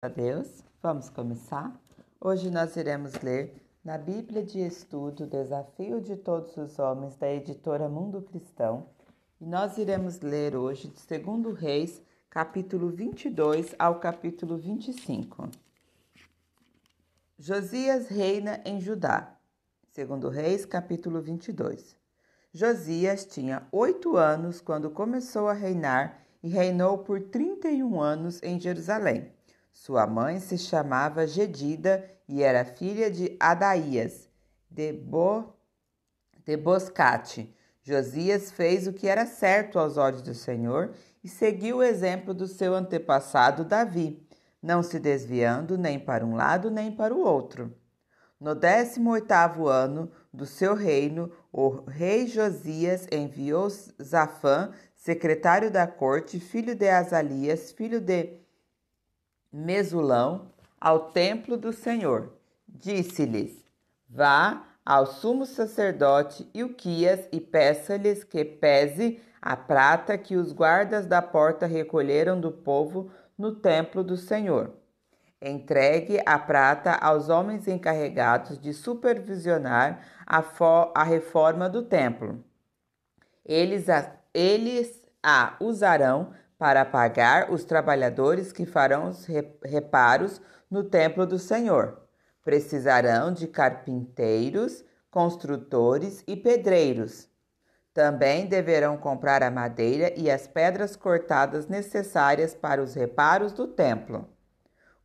A Deus, vamos começar? Hoje nós iremos ler na Bíblia de Estudo Desafio de Todos os Homens, da editora Mundo Cristão, e nós iremos ler hoje de 2 Reis, capítulo 22 ao capítulo 25. Josias reina em Judá. 2 Reis, capítulo 22. Josias tinha 8 anos quando começou a reinar e reinou por 31 anos em Jerusalém. Sua mãe se chamava Gedida e era filha de Adaías, de Boscate. Josias fez o que era certo aos olhos do Senhor e seguiu o exemplo do seu antepassado Davi, não se desviando nem para um lado nem para o outro. No 18º ano do seu reino, o rei Josias enviou Safã, secretário da corte, filho de Azalias, filho de Mesulão, ao templo do Senhor. Disse-lhes: vá ao sumo sacerdote Ilquias e peça-lhes que pese a prata que os guardas da porta recolheram do povo no templo do Senhor. Entregue a prata aos homens encarregados de supervisionar a reforma do templo. Eles a usarão para pagar os trabalhadores que farão os reparos no templo do Senhor. Precisarão de carpinteiros, construtores e pedreiros. Também deverão comprar a madeira e as pedras cortadas necessárias para os reparos do templo.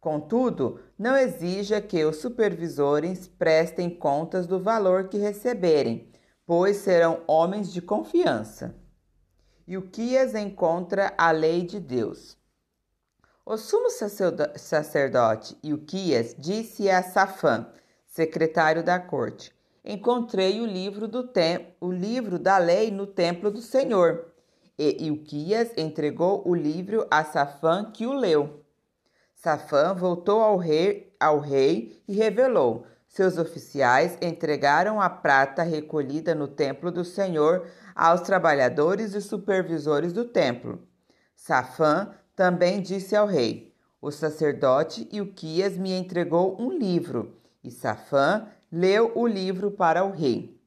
Contudo, não exija que os supervisores prestem contas do valor que receberem, pois serão homens de confiança. Ilquias encontra a lei de Deus. O sumo sacerdote Ilquias disse a Safã, secretário da corte: encontrei o livro da lei no templo do Senhor. E Ilquias entregou o livro a Safã, que o leu. Safã voltou ao rei e revelou: seus oficiais entregaram a prata recolhida no templo do Senhor aos trabalhadores e supervisores do templo. Safã também disse ao rei: o sacerdote Ilquias me entregou um livro. E Safã leu o livro para o rei.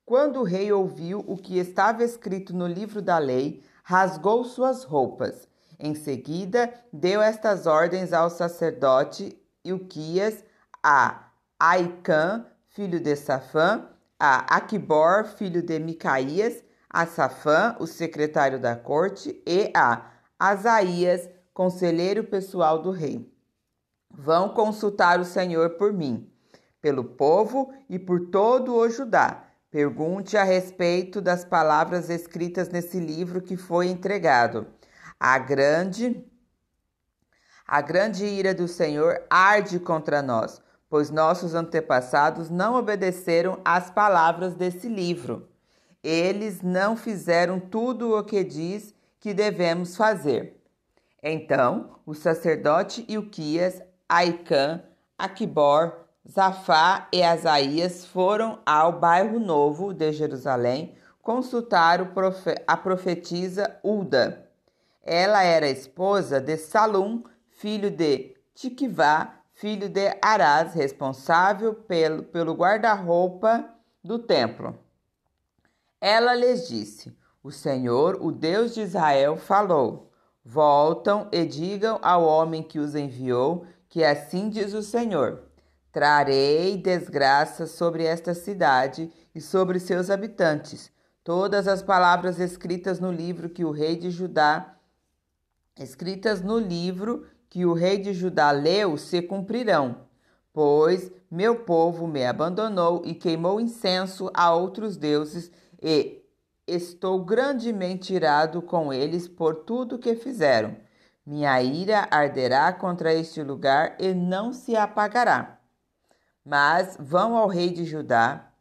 Quando o rei ouviu o que estava escrito no livro da lei, rasgou suas roupas. Em seguida, deu estas ordens ao sacerdote Ilquias, a Aicã, filho de Safã, a Aquibor, filho de Micaías, a Safã, o secretário da corte, e a Asaías, conselheiro pessoal do rei. Vão consultar o Senhor por mim, pelo povo e por todo o Judá. Pergunte a respeito das palavras escritas nesse livro que foi entregado. A grande ira do Senhor arde contra nós, pois nossos antepassados não obedeceram às palavras desse livro. Eles não fizeram tudo o que diz que devemos fazer. Então, o sacerdote Ilquias, Aicã, Aquibor, Zafá e Asaías foram ao bairro novo de Jerusalém consultar a profetisa Hulda. Ela era esposa de Salum, filho de Tiquivá, filho de Arás, responsável pelo guarda-roupa do templo. Ela lhes disse: o Senhor, o Deus de Israel, falou: voltam e digam ao homem que os enviou, que assim diz o Senhor: trarei desgraça sobre esta cidade e sobre seus habitantes. Todas as palavras escritas no livro que o rei de Judá leu se cumprirão, pois meu povo me abandonou e queimou incenso a outros deuses, e estou grandemente irado com eles por tudo que fizeram. Minha ira arderá contra este lugar e não se apagará. Mas vão ao rei de Judá,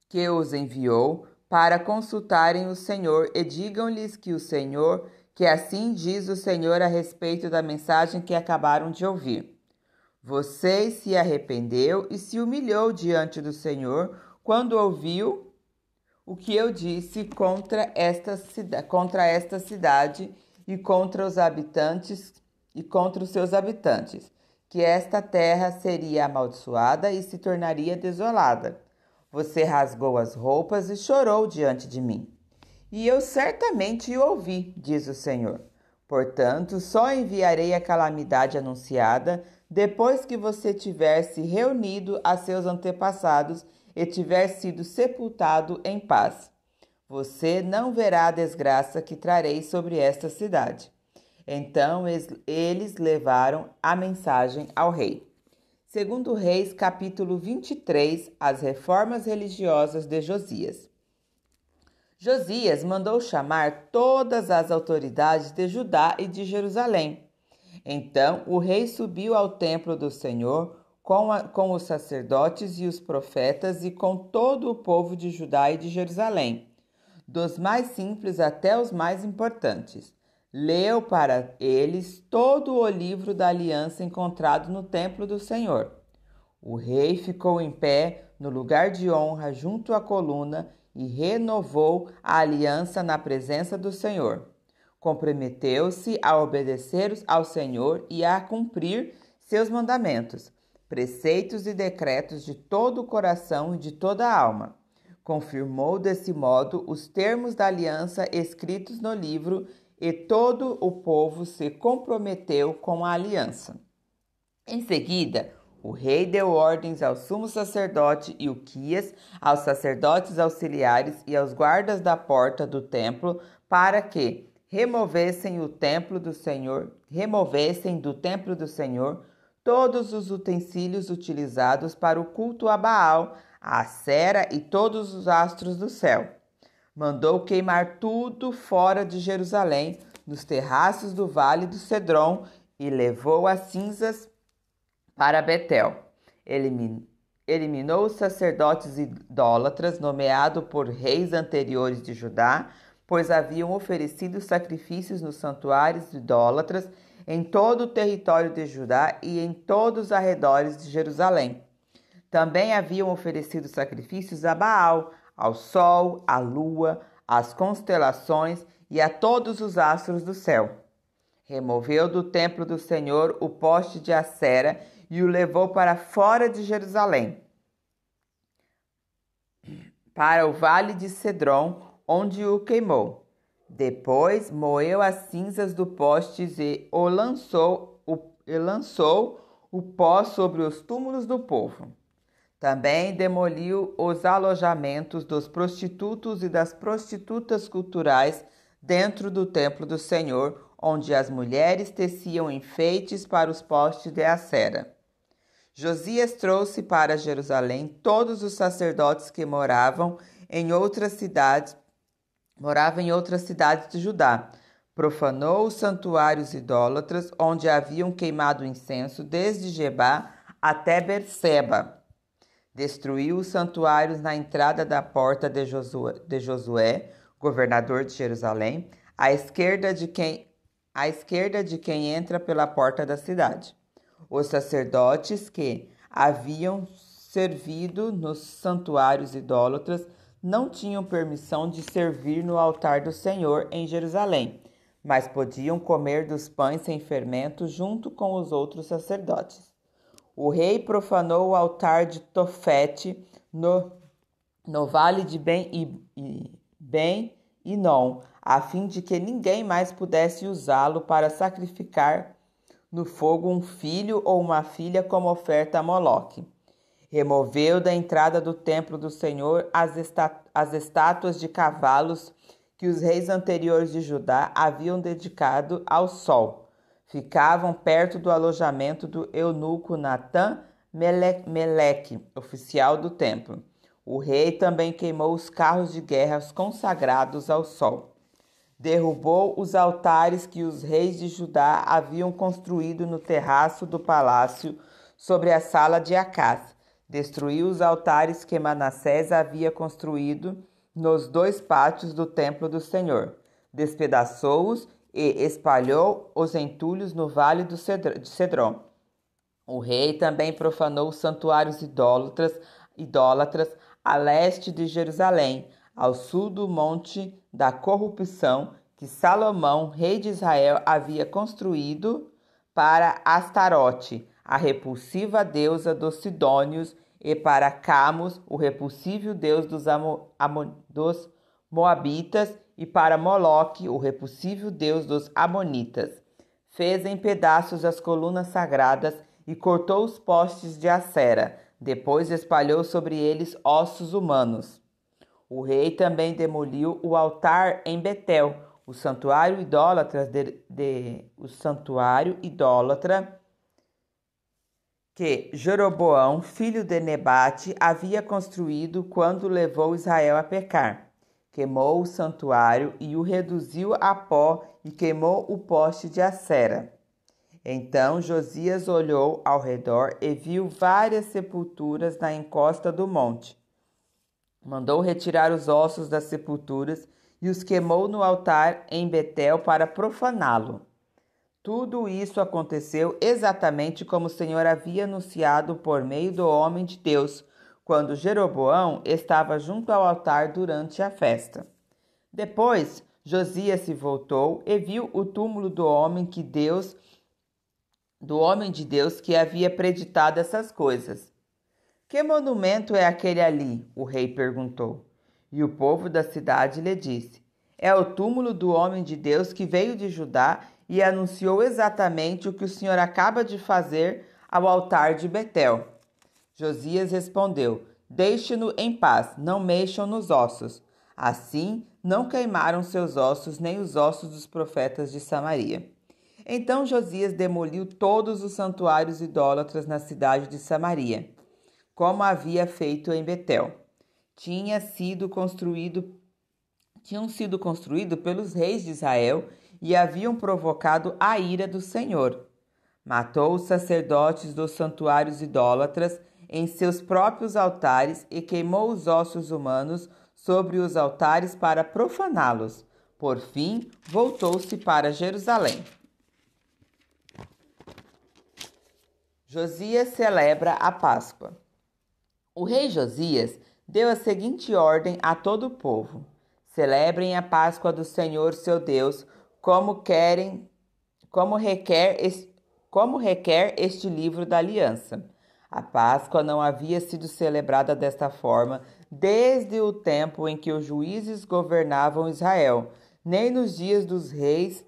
que os enviou, para consultarem o Senhor, e digam-lhes que assim diz o Senhor a respeito da mensagem que acabaram de ouvir. Você se arrependeu e se humilhou diante do Senhor quando ouviu o que eu disse contra esta cidade e contra os habitantes e contra os seus habitantes, que esta terra seria amaldiçoada e se tornaria desolada. Você rasgou as roupas e chorou diante de mim. E eu certamente o ouvi, diz o Senhor. Portanto, só enviarei a calamidade anunciada depois que você tiver se reunido a seus antepassados e tiver sido sepultado em paz. Você não verá a desgraça que trarei sobre esta cidade. Então eles levaram a mensagem ao rei. Segundo Reis, capítulo 23, as reformas religiosas de Josias. Josias mandou chamar todas as autoridades de Judá e de Jerusalém. Então o rei subiu ao templo do Senhor com os sacerdotes e os profetas e com todo o povo de Judá e de Jerusalém, dos mais simples até os mais importantes. Leu para eles todo o livro da aliança encontrado no templo do Senhor. O rei ficou em pé no lugar de honra junto à coluna e renovou a aliança na presença do Senhor. Comprometeu-se a obedecer ao Senhor e a cumprir seus mandamentos, preceitos e decretos de todo o coração e de toda a alma. Confirmou desse modo os termos da aliança escritos no livro e todo o povo se comprometeu com a aliança. Em seguida, o rei deu ordens ao sumo sacerdote Ilquias, aos sacerdotes auxiliares e aos guardas da porta do templo para que removessem do templo do Senhor todos os utensílios utilizados para o culto a Baal, a Acera e todos os astros do céu. Mandou queimar tudo fora de Jerusalém, nos terraços do vale do Cedron, e levou as cinzas para Betel. Eliminou os sacerdotes idólatras nomeados por reis anteriores de Judá, pois haviam oferecido sacrifícios nos santuários idólatras em todo o território de Judá e em todos os arredores de Jerusalém. Também haviam oferecido sacrifícios a Baal, ao sol, à lua, às constelações e a todos os astros do céu. Removeu do templo do Senhor o poste de Acera e o levou para fora de Jerusalém, para o vale de Cedron, onde o queimou. Depois moeu as cinzas do poste e lançou o pó sobre os túmulos do povo. Também demoliu os alojamentos dos prostitutos e das prostitutas culturais dentro do templo do Senhor, onde as mulheres teciam enfeites para os postes de Acera. Josias trouxe para Jerusalém todos os sacerdotes que moravam em outras cidades de Judá. Profanou os santuários idólatras, onde haviam queimado incenso desde Gebá até Berseba. Destruiu os santuários na entrada da porta de Josué, governador de Jerusalém, à esquerda de quem entra pela porta da cidade. Os sacerdotes que haviam servido nos santuários idólatras não tinham permissão de servir no altar do Senhor em Jerusalém, mas podiam comer dos pães sem fermento junto com os outros sacerdotes. O rei profanou o altar de Tofete no vale de Ben-Hinom, a fim de que ninguém mais pudesse usá-lo para sacrificar no fogo um filho ou uma filha como oferta a Moloque. Removeu da entrada do templo do Senhor as estátuas de cavalos que os reis anteriores de Judá haviam dedicado ao sol. Ficavam perto do alojamento do eunuco Natã Meleque, oficial do templo. O rei também queimou os carros de guerra consagrados ao sol. Derrubou os altares que os reis de Judá haviam construído no terraço do palácio sobre a sala de Acás. Destruiu os altares que Manassés havia construído nos 2 pátios do templo do Senhor. Despedaçou-os e espalhou os entulhos no vale de Cedron. O rei também profanou os santuários idólatras a leste de Jerusalém, ao sul do monte da corrupção que Salomão, rei de Israel, havia construído para Astarote, a repulsiva deusa dos Sidônios, e para Camus, o repulsivo deus dos Moabitas, e para Moloque, o repulsivo deus dos Amonitas. Fez em pedaços as colunas sagradas e cortou os postes de Acera. Depois espalhou sobre eles ossos humanos. O rei também demoliu o altar em Betel, o santuário idólatra que Jeroboão, filho de Nebate, havia construído quando levou Israel a pecar. Queimou o santuário e o reduziu a pó e queimou o poste de Acera. Então Josias olhou ao redor e viu várias sepulturas na encosta do monte. Mandou retirar os ossos das sepulturas e os queimou no altar em Betel para profaná-lo. Tudo isso aconteceu exatamente como o Senhor havia anunciado por meio do homem de Deus, quando Jeroboão estava junto ao altar durante a festa. Depois, Josias se voltou e viu o túmulo do homem de Deus que havia preditado essas coisas. Que monumento é aquele ali? O rei perguntou. E o povo da cidade lhe disse: é o túmulo do homem de Deus que veio de Judá e anunciou exatamente o que o Senhor acaba de fazer ao altar de Betel. Josias respondeu: deixe-no em paz, não mexam nos ossos. Assim, não queimaram seus ossos nem os ossos dos profetas de Samaria. Então Josias demoliu todos os santuários idólatras na cidade de Samaria, como havia feito em Betel. Tinham sido construídos pelos reis de Israel e haviam provocado a ira do Senhor. Matou os sacerdotes dos santuários idólatras em seus próprios altares e queimou os ossos humanos sobre os altares para profaná-los. Por fim, voltou-se para Jerusalém. Josias celebra a Páscoa. O rei Josias deu a seguinte ordem a todo o povo: celebrem a Páscoa do Senhor seu Deus, como requer este livro da aliança. A Páscoa não havia sido celebrada desta forma desde o tempo em que os juízes governavam Israel, nem nos dias dos reis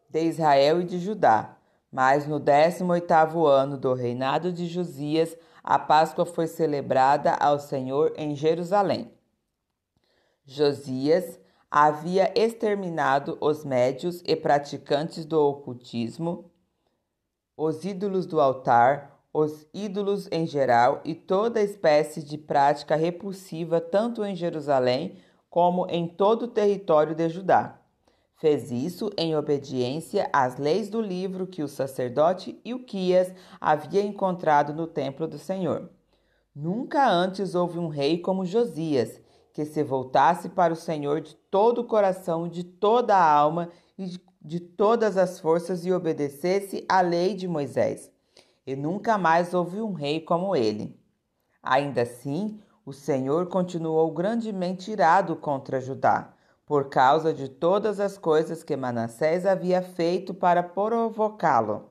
de Israel e de Judá. Mas no 18º ano do reinado de Josias, a Páscoa foi celebrada ao Senhor em Jerusalém. Josias havia exterminado os médios e praticantes do ocultismo, os ídolos do altar, os ídolos em geral e toda espécie de prática repulsiva tanto em Jerusalém como em todo o território de Judá. Fez isso em obediência às leis do livro que o sacerdote Ilquias havia encontrado no templo do Senhor. Nunca antes houve um rei como Josias, que se voltasse para o Senhor de todo o coração, de toda a alma e de todas as forças e obedecesse à lei de Moisés. E nunca mais houve um rei como ele. Ainda assim, o Senhor continuou grandemente irado contra Judá, por causa de todas as coisas que Manassés havia feito para provocá-lo.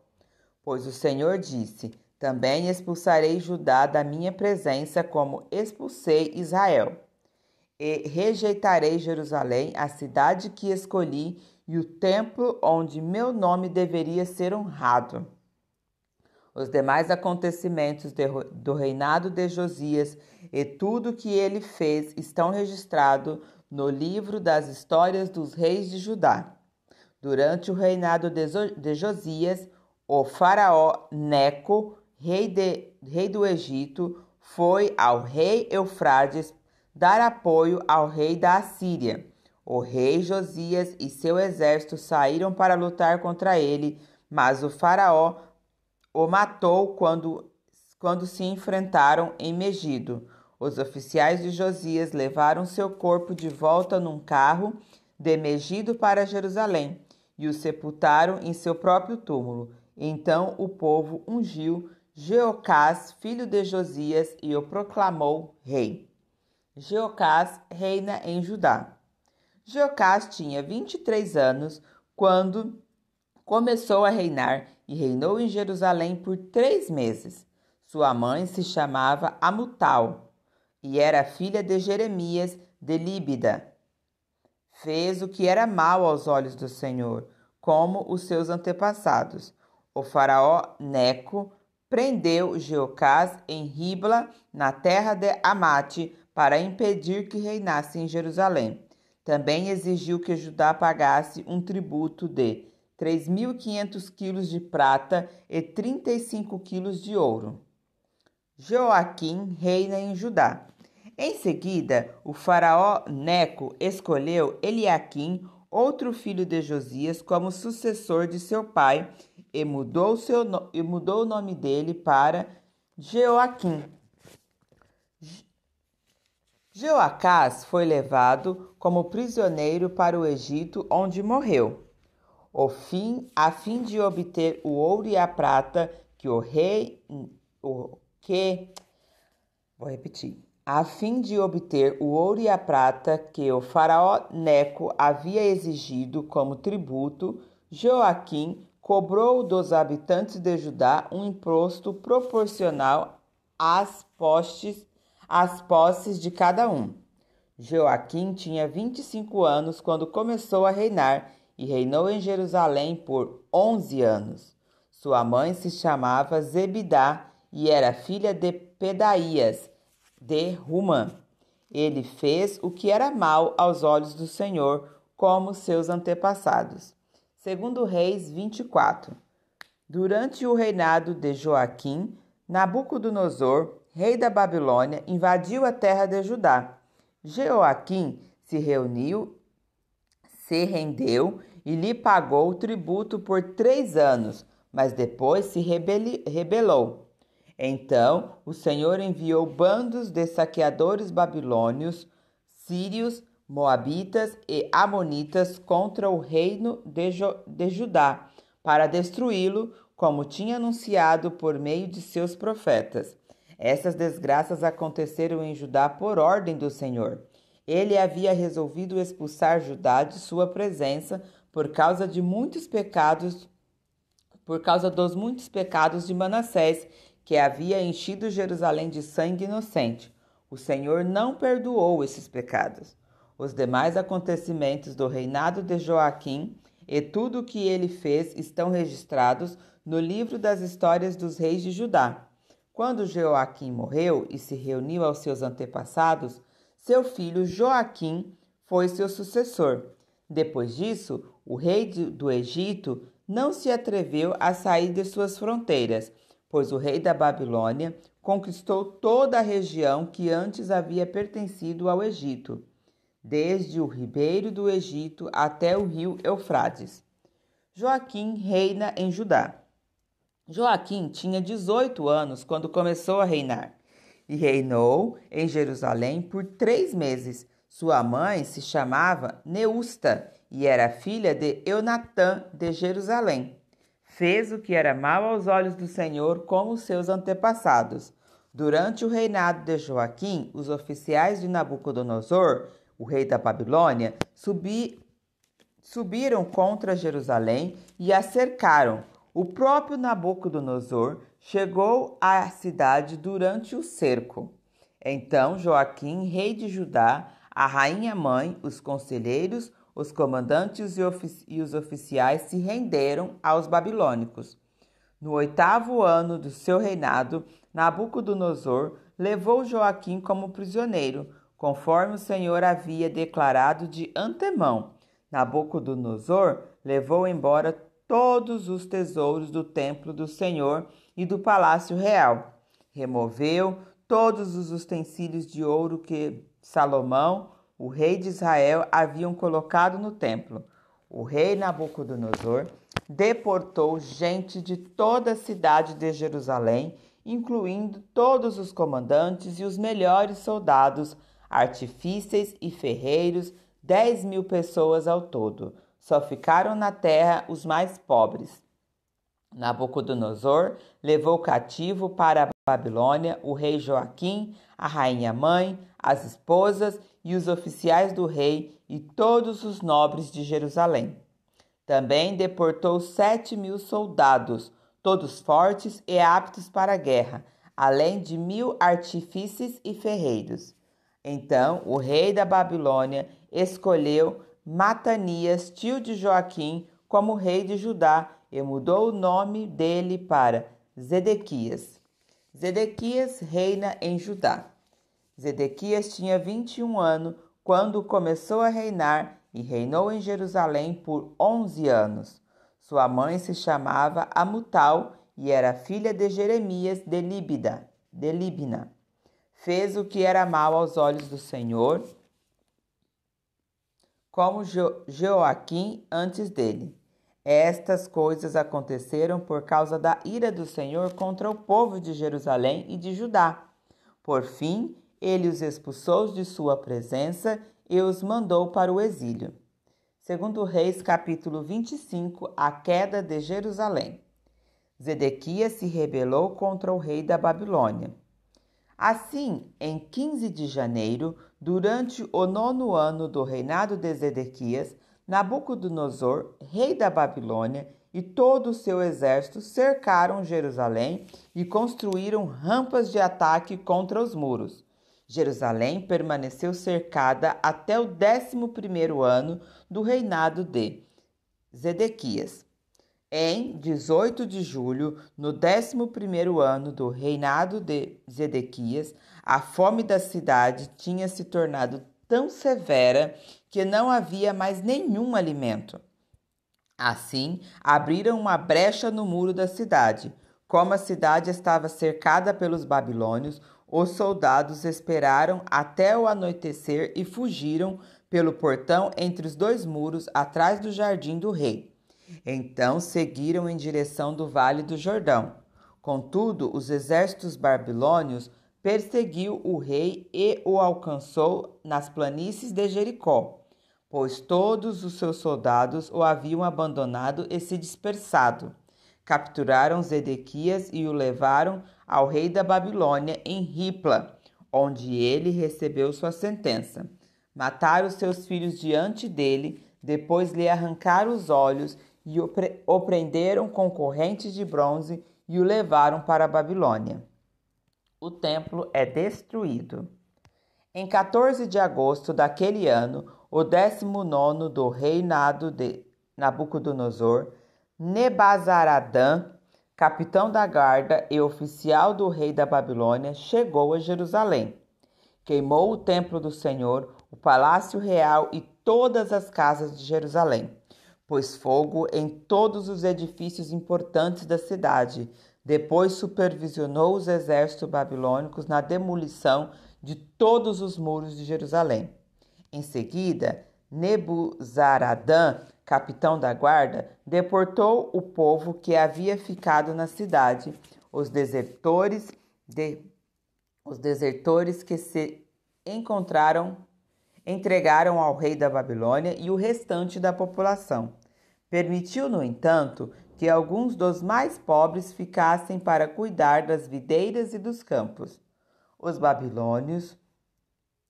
Pois o Senhor disse: também expulsarei Judá da minha presença, como expulsei Israel. E rejeitarei Jerusalém, a cidade que escolhi, e o templo onde meu nome deveria ser honrado. Os demais acontecimentos do reinado de Josias e tudo o que ele fez estão registrados no livro das histórias dos reis de Judá. Durante o reinado de Josias, o faraó Neco, rei do Egito, foi ao rei Eufrates dar apoio ao rei da Assíria. O rei Josias e seu exército saíram para lutar contra ele, mas o faraó o matou quando se enfrentaram em Megido. Os oficiais de Josias levaram seu corpo de volta num carro de Megido para Jerusalém e o sepultaram em seu próprio túmulo. Então o povo ungiu Jeocás, filho de Josias, e o proclamou rei. Jeocás reina em Judá. Jeocás tinha 23 anos quando começou a reinar e reinou em Jerusalém por 3 meses. Sua mãe se chamava Amutal e era filha de Jeremias de Líbida. Fez o que era mal aos olhos do Senhor, como os seus antepassados. O faraó Neco prendeu Jeocás em Ribla, na terra de Amate, para impedir que reinasse em Jerusalém. Também exigiu que Judá pagasse um tributo de 3.500 quilos de prata e 35 quilos de ouro. Joaquim reina em Judá. Em seguida, o faraó Neco escolheu Eliaquim, outro filho de Josias, como sucessor de seu pai e mudou o nome dele para Jeoaquim. Jeoacás foi levado como prisioneiro para o Egito, onde morreu. A fim de obter o ouro e a prata que A fim de obter o ouro e a prata que o faraó Neco havia exigido como tributo, Joaquim cobrou dos habitantes de Judá um imposto proporcional às posses de cada um. Joaquim tinha 25 anos quando começou a reinar e reinou em Jerusalém por 11 anos. Sua mãe se chamava Zebidá e era filha de Pedaías, de Rumã. Ele fez o que era mal aos olhos do Senhor, como seus antepassados. Segundo Reis 24. Durante o reinado de Joaquim, Nabucodonosor, rei da Babilônia, invadiu a terra de Judá. Joaquim se rendeu e lhe pagou tributo por 3 anos, mas depois se rebelou. Então o Senhor enviou bandos de saqueadores babilônios, sírios, moabitas e amonitas contra o reino de Judá, para destruí-lo, como tinha anunciado por meio de seus profetas. Essas desgraças aconteceram em Judá por ordem do Senhor. Ele havia resolvido expulsar Judá de sua presença por causa dos muitos pecados de Manassés, que havia enchido Jerusalém de sangue inocente. O Senhor não perdoou esses pecados. Os demais acontecimentos do reinado de Joaquim e tudo o que ele fez estão registrados no livro das histórias dos reis de Judá. Quando Joaquim morreu e se reuniu aos seus antepassados, seu filho Joaquim foi seu sucessor. Depois disso, o rei do Egito não se atreveu a sair de suas fronteiras, pois o rei da Babilônia conquistou toda a região que antes havia pertencido ao Egito, desde o ribeiro do Egito até o rio Eufrates. Joaquim reina em Judá. Joaquim tinha 18 anos quando começou a reinar e reinou em Jerusalém por 3 meses. Sua mãe se chamava Neusta e era filha de Eunatã de Jerusalém. Fez o que era mal aos olhos do Senhor, como seus antepassados. Durante o reinado de Joaquim, os oficiais de Nabucodonosor, o rei da Babilônia, subiram contra Jerusalém e a cercaram. O próprio Nabucodonosor chegou à cidade durante o cerco. Então Joaquim, rei de Judá, a rainha-mãe, os conselheiros, os comandantes e os oficiais se renderam aos babilônicos. No 8º ano do seu reinado, Nabucodonosor levou Joaquim como prisioneiro, conforme o Senhor havia declarado de antemão. Nabucodonosor levou embora todos os tesouros do templo do Senhor e do palácio real. Removeu todos os utensílios de ouro que Salomão, o rei de Israel, haviam colocado no templo. O rei Nabucodonosor deportou gente de toda a cidade de Jerusalém, incluindo todos os comandantes e os melhores soldados, artífices e ferreiros, 10.000 pessoas ao todo. Só ficaram na terra os mais pobres. Nabucodonosor levou cativo para a Babilônia o rei Joaquim, a rainha-mãe, as esposas e os oficiais do rei e todos os nobres de Jerusalém. Também deportou 7.000 soldados, todos fortes e aptos para a guerra, além de 1.000 artífices e ferreiros. Então o rei da Babilônia escolheu Matanias, tio de Joaquim, como rei de Judá e mudou o nome dele para Zedequias. Zedequias reina em Judá. Zedequias tinha 21 anos quando começou a reinar e reinou em Jerusalém por 11 anos. Sua mãe se chamava Amutal e era filha de Jeremias de Libna. Fez o que era mal aos olhos do Senhor, como Joaquim antes dele. Estas coisas aconteceram por causa da ira do Senhor contra o povo de Jerusalém e de Judá. Por fim, ele os expulsou de sua presença e os mandou para o exílio. Segundo Reis, capítulo 25, a queda de Jerusalém. Zedequias se rebelou contra o rei da Babilônia. Assim, em 15 de janeiro, durante o 9º ano do reinado de Zedequias, Nabucodonosor, rei da Babilônia, e todo o seu exército cercaram Jerusalém e construíram rampas de ataque contra os muros. Jerusalém permaneceu cercada até o 11º ano do reinado de Zedequias. Em 18 de julho, no 11º ano do reinado de Zedequias, a fome da cidade tinha se tornado tão severa que não havia mais nenhum alimento. Assim, abriram uma brecha no muro da cidade. Como a cidade estava cercada pelos babilônios, os soldados esperaram até o anoitecer e fugiram pelo portão entre os dois muros atrás do jardim do rei. Então seguiram em direção do Vale do Jordão. Contudo, os exércitos babilônios perseguiu o rei e o alcançou nas planícies de Jericó, pois todos os seus soldados o haviam abandonado e se dispersado. Capturaram Zedequias e o levaram ao rei da Babilônia em Ripla, onde ele recebeu sua sentença. Mataram seus filhos diante dele, depois lhe arrancaram os olhos e o prenderam com correntes de bronze e o levaram para a Babilônia. O templo é destruído. Em 14 de agosto daquele ano, o 19º do reinado de Nabucodonosor, Nebazaradã, capitão da guarda e oficial do rei da Babilônia, chegou a Jerusalém. Queimou o templo do Senhor, o palácio real e todas as casas de Jerusalém. Pôs fogo em todos os edifícios importantes da cidade. Depois supervisionou os exércitos babilônicos na demolição de todos os muros de Jerusalém. Em seguida, Nebuzaradã, capitão da guarda, deportou o povo que havia ficado na cidade, os desertores que se entregaram ao rei da Babilônia e o restante da população. Permitiu, no entanto, que alguns dos mais pobres ficassem para cuidar das videiras e dos campos. Os babilônios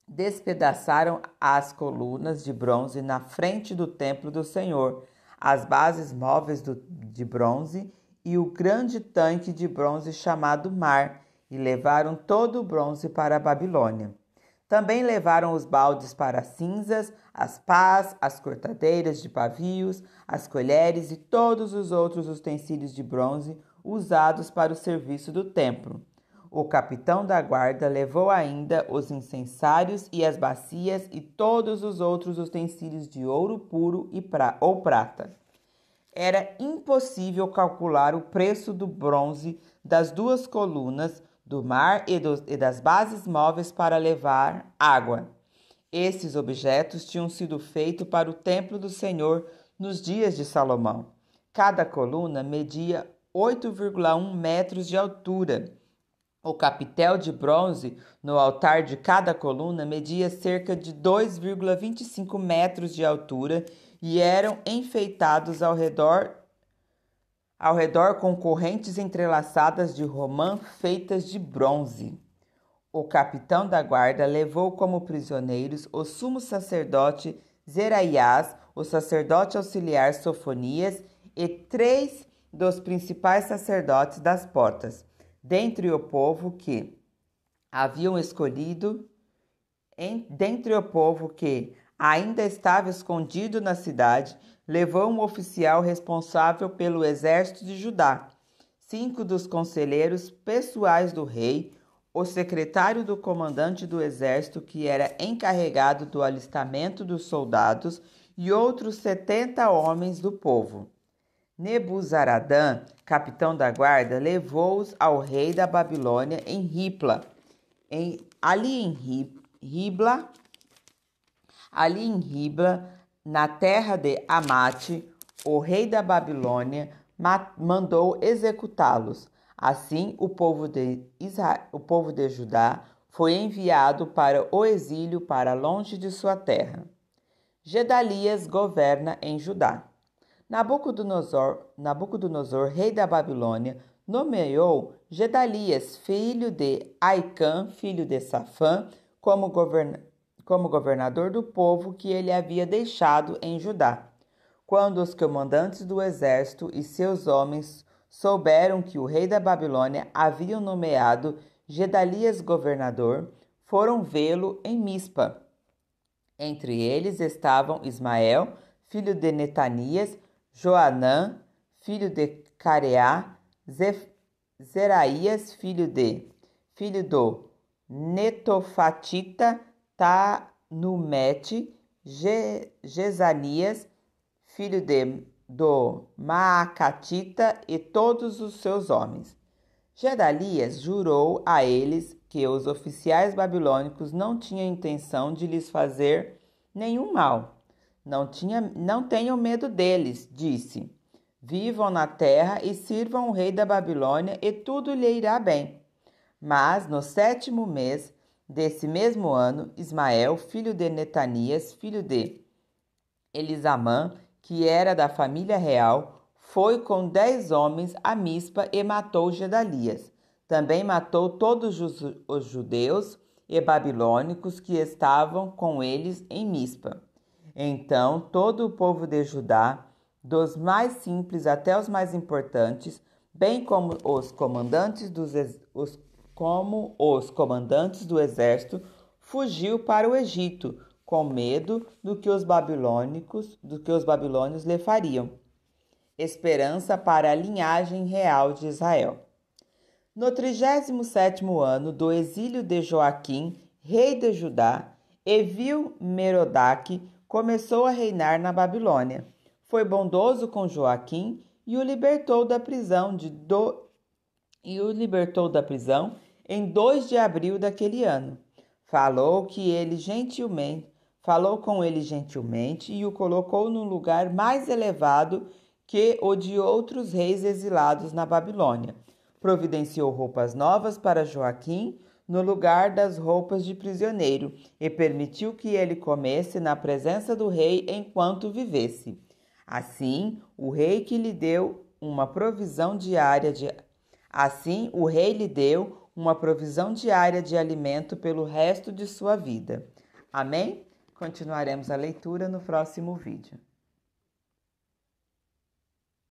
despedaçaram as colunas de bronze na frente do templo do Senhor, as bases móveis de bronze e o grande tanque de bronze chamado Mar, e levaram todo o bronze para a Babilônia. Também levaram os baldes para cinzas, as pás, as cortadeiras de pavios, as colheres e todos os outros utensílios de bronze usados para o serviço do templo. O capitão da guarda levou ainda os incensários e as bacias e todos os outros utensílios de ouro puro ou prata. Era impossível calcular o preço do bronze das duas colunas do mar e das bases móveis para levar água. Esses objetos tinham sido feitos para o templo do Senhor nos dias de Salomão. Cada coluna media 8,1 metros de altura. O capitel de bronze no altar de cada coluna media cerca de 2,25 metros de altura e eram enfeitados ao redor com correntes entrelaçadas de romã feitas de bronze. O capitão da guarda levou como prisioneiros o sumo sacerdote Zeraias, o sacerdote auxiliar Sofonias e 3 dos principais sacerdotes das portas, dentre o povo que haviam escolhido, dentre o povo que ainda estava escondido na cidade, levou um oficial responsável pelo exército de Judá, 5 dos conselheiros pessoais do rei, o secretário do comandante do exército, que era encarregado do alistamento dos soldados, e outros 70 homens do povo. Nebuzaradã, capitão da guarda, levou-os ao rei da Babilônia em Ribla. Ali em Ribla, na terra de Amate, o rei da Babilônia mandou executá-los. Assim, o povo de Judá foi enviado para o exílio para longe de sua terra. Gedalias governa em Judá. Nabucodonosor, rei da Babilônia, nomeou Gedalias, filho de Aicã, filho de Safã, como governador do povo que ele havia deixado em Judá. Quando os comandantes do exército e seus homens souberam que o rei da Babilônia havia nomeado Gedalias governador, foram vê-lo em Mispa. Entre eles estavam Ismael, filho de Netanias, Joanã, filho de Careá, Zeraías, filho do Netofatita, Tanumete, Jezanias, filho do Maacatita, e todos os seus homens. Gedalias jurou a eles que os oficiais babilônicos não tinham intenção de lhes fazer nenhum mal. Não tenham medo deles, disse. Vivam na terra e sirvam o rei da Babilônia, e tudo lhe irá bem. Mas no 7º mês desse mesmo ano, Ismael, filho de Netanias, filho de Elisamã, que era da família real, foi com 10 homens a Mispa e matou Gedalias. Também matou todos os judeus e babilônicos que estavam com eles em Mispa. Então todo o povo de Judá, dos mais simples até os mais importantes, bem como os comandantes do exército, fugiu para o Egito, com medo do que os babilônios lhe fariam. Esperança para a linhagem real de Israel. No 37º ano do exílio de Joaquim, rei de Judá, Evil-Merodach começou a reinar na Babilônia. Foi bondoso com Joaquim e o libertou da prisão em 2 de abril daquele ano. Falou com ele gentilmente e o colocou num lugar mais elevado que o de outros reis exilados na Babilônia. Providenciou roupas novas para Joaquim no lugar das roupas de prisioneiro e permitiu que ele comesse na presença do rei enquanto vivesse. Assim, o rei lhe deu uma provisão diária de alimento pelo resto de sua vida. Amém? Continuaremos a leitura no próximo vídeo.